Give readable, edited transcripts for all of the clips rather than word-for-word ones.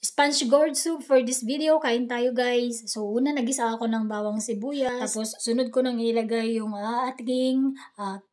Sponge gourd soup for this video. Kain tayo guys. So una nagisa ako ng bawang sibuyas. Tapos sunod ko nang ilagay yung ating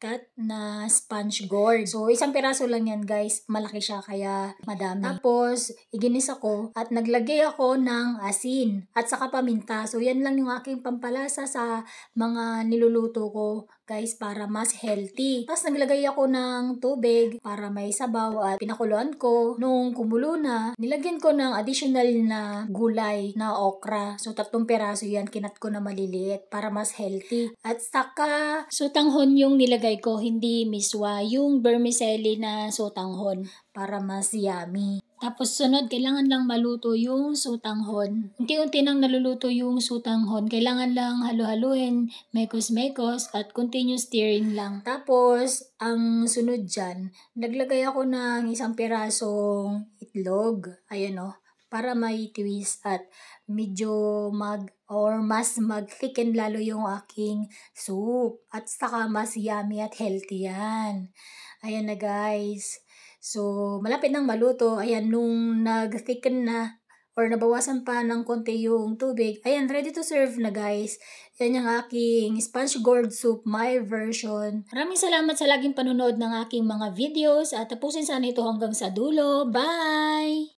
cut na sponge gourd. So isang piraso lang yan guys. Malaki siya kaya madami. Tapos iginisa ko at naglagay ako ng asin at saka paminta. So yan lang yung aking pampalasa sa mga niluluto ko guys para mas healthy. Tapos naglagay ako ng tubig para may sabaw at pinakuluan ko. Nung kumulo na, nilagyan ko ng additional na gulay na okra. So 3 piraso yan, kinat ko na maliliit para mas healthy. At saka sotanghon yung nilagay ko, hindi miswa, yung vermicelli na sotanghon para mas yummy. Tapos sunod, kailangan lang maluto yung sotanghon. Unti-unti nang naluluto yung sotanghon. Kailangan lang halu-haluin, mekos-mekos at continuous stirring lang. Tapos, ang sunod dyan, naglagay ako ng 1 pirasong itlog. Ayan o, para may twist at medyo mas mag-thicken lalo yung aking soup. At saka mas yummy at healthy yan. Ayan na guys. So, malapit nang maluto. Ayan, nung nag-thicken na or nabawasan pa ng konti yung tubig, ayan, ready to serve na guys. Yan yung aking sponge gourd soup, my version. Maraming salamat sa laging panonood ng aking mga videos at tapusin sana ito hanggang sa dulo. Bye!